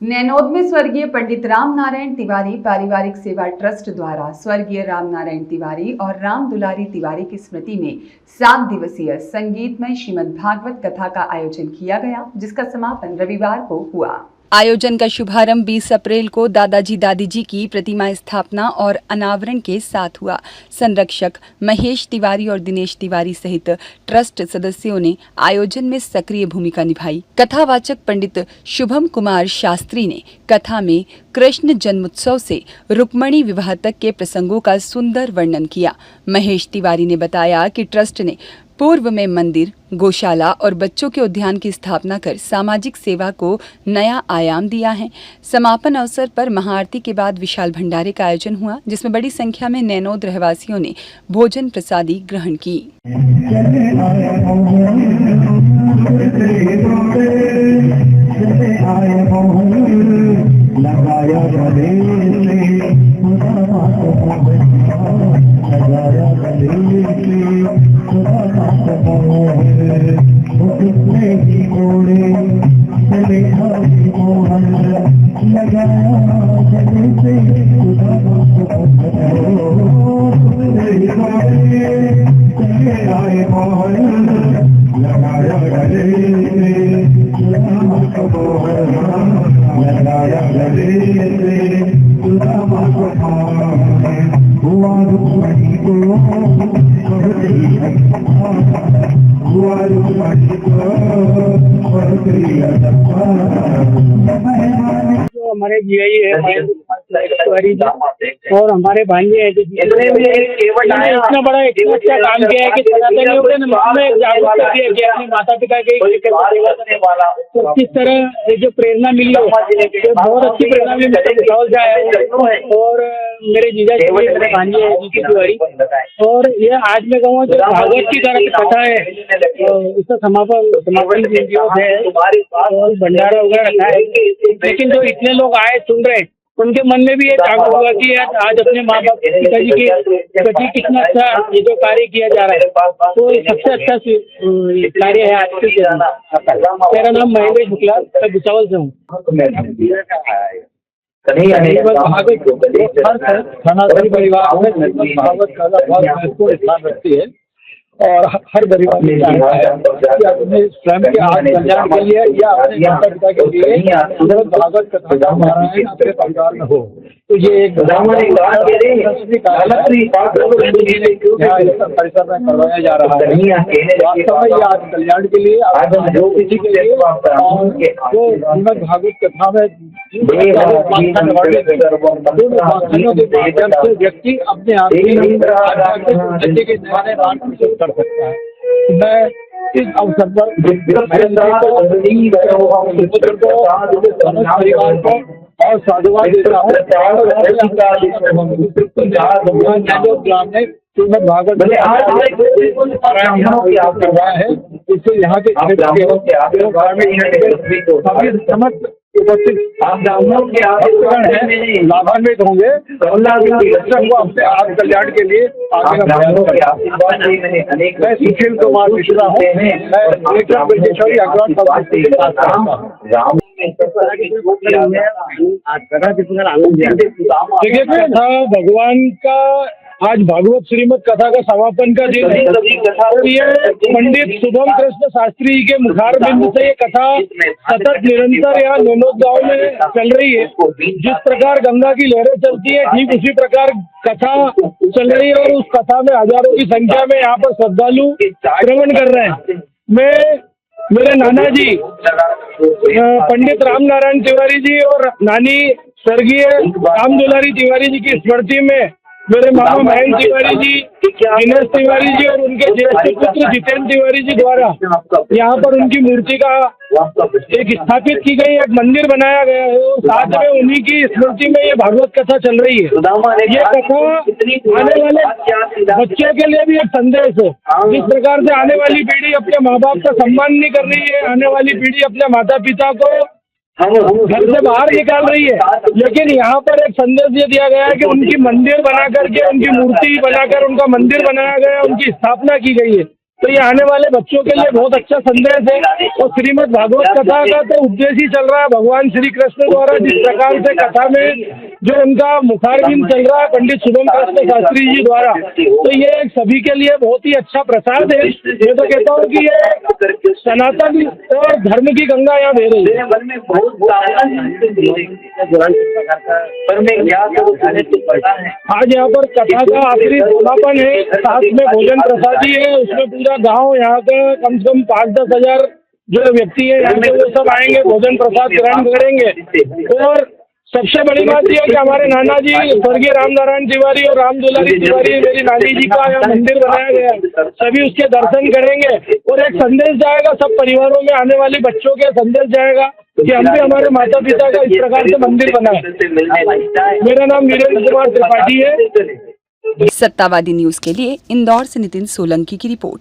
नैनोद में स्वर्गीय पंडित राम नारायण तिवारी पारिवारिक सेवा ट्रस्ट द्वारा स्वर्गीय राम नारायण तिवारी और राम दुलारी तिवारी की स्मृति में 7 दिवसीय संगीतमय श्रीमद् भागवत कथा का आयोजन किया गया, जिसका समापन रविवार को हुआ। आयोजन का शुभारंभ 20 अप्रैल को दादाजी दादी जी की प्रतिमा स्थापना और अनावरण के साथ हुआ। संरक्षक महेश तिवारी और दिनेश तिवारी सहित ट्रस्ट सदस्यों ने आयोजन में सक्रिय भूमिका निभाई। कथावाचक पंडित शुभम कुमार शास्त्री ने कथा में कृष्ण जन्मोत्सव से रुक्मणी विवाह तक के प्रसंगों का सुंदर वर्णन किया। महेश तिवारी ने बताया कि ट्रस्ट ने पूर्व में मंदिर, गौशाला और बच्चों के उद्यान की स्थापना कर सामाजिक सेवा को नया आयाम दिया है। समापन अवसर पर महाआरती के बाद विशाल भंडारे का आयोजन हुआ, जिसमें बड़ी संख्या में नैनोद रहवासियों ने भोजन प्रसादी ग्रहण की। जो हमारे जीआई है और हमारे भांजे हैं, इतना बड़ा इतना अच्छा काम किया है कि जागरूकता दी है कि अपने माता पिता के तो किस तरह जो प्रेरणा मिली हो, तो बहुत अच्छी प्रेरणा मिली है। और मेरे जीजा जी मेरे भांजे हैं जीती तिवारी, और ये आज मैं कहूँगा जो भागवत की तरह कथा है, इसका समापन है और भंडारा वगैरह रखा है। लेकिन जो इतने लोग आए सुन रहे हैं, उनके मन में भी ये जागरूक हुआ कि आज अपने माँ बाप पिताजी के प्रति कितना अच्छा ये जो कार्य किया जा रहा है, तो सबसे अच्छा कार्य है आज के। मेरा नाम महेंद्र शुक्ला, मैं भुसावल से हूँ। सनातनी परिवार में भागवत कथा बहुत महत्वपूर्ण स्थान रखती है और हर परिवार में चाहता है कि अपने स्वयं के आत्म कल्याण के लिए या अपने माता पिता के लिए भागवत कथा का पारायण अपने परिवार में हो, तो ये एक परिसर में करवाया जा रहा है। वास्तव में ये आत्म कल्याण के लिए जो किसी के लिए जो श्रीमद् भागवत कथा में व्यक्ति अपने आप के नए मार्ग से कर सकता है। मैं इस अवसर पर परिवार को और साधुवाद देता हूँ। ग्राम ने श्रीमद् भागवत करवाया है, इससे यहाँ के समस्त उपस्थित लाभान्वित होंगे को अपने आत्म कल्याण के लिए मैं सुशील कुमार मिश्रा हूँ। देखिए, भगवान का आज भागवत श्रीमद् कथा का समापन का दिन है और ये पंडित शुभम कृष्ण शास्त्री जी के मुखार बिंदु से ये कथा सतत निरंतर यहाँ नैनोद गांव में चल रही है। जिस प्रकार गंगा की लहरें चलती है, ठीक उसी प्रकार कथा चल रही है और उस कथा में हजारों की संख्या में यहाँ पर श्रद्धालु श्रवण कर रहे हैं। मैं मेरे नाना जी पंडित राम नारायण तिवारी जी और नानी स्वर्गीय राम दुलारी तिवारी जी की स्मृति में मेरे मामा महेंद्र तिवारी जी, दिनेश तिवारी जी और उनके ज्येष्ठ पुत्र जितेंद्र तिवारी जी द्वारा यहाँ पर उनकी मूर्ति का एक स्थापित की गई, एक मंदिर बनाया गया है और साथ में उन्हीं की स्मृति में ये भागवत कथा चल रही है। ये कथा आने वाले बच्चों के लिए भी एक संदेश है। जिस प्रकार से आने वाली पीढ़ी अपने माँ बाप का सम्मान नहीं कर रही है, आने वाली पीढ़ी अपने माता पिता को घर से बाहर निकाल रही है, लेकिन यहाँ पर एक संदेश ये दिया गया है कि उनकी मंदिर बना करके, उनकी मूर्ति बनाकर उनका मंदिर बनाया गया, उनकी स्थापना की गई है। तो ये आने वाले बच्चों के लिए बहुत अच्छा संदेश है। और श्रीमद् भागवत कथा का तो उद्देश्य ही चल रहा है, भगवान श्री कृष्ण द्वारा जिस प्रकार से कथा में जो उनका मुखारबिंद चल रहा है पंडित शुभम कृष्ण शास्त्री जी द्वारा, तो ये सभी के लिए बहुत ही अच्छा प्रसाद है। मैं तो कहता हूँ कि ये सनातन और धर्म की गंगा यहाँ बह रही है। आज यहाँ पर कथा का आखिरी समापन है, साथ में भोजन प्रसादी है, उसमें पूरा गांव यहाँ का कम से कम 5-10 हजार जो व्यक्ति है यहाँ के वो सब आएंगे, भोजन प्रसाद ग्रहण करेंगे। और सबसे बड़ी बात यह है कि हमारे नाना जी स्वर्गीय राम नारायण तिवारी और राम दुलारी तिवारी मेरी नानी जी का यहाँ मंदिर बनाया गया है, सभी उसके दर्शन करेंगे। और एक संदेश जाएगा सब परिवारों में, आने वाले बच्चों के संदेश जाएगा कि हम भी हमारे माता पिता का इस प्रकार से मंदिर बनाए। मेरा नाम वीरेंद्र कुमार त्रिपाठी है। सत्तावादी न्यूज के लिए इंदौर से नितिन सोलंकी की रिपोर्ट।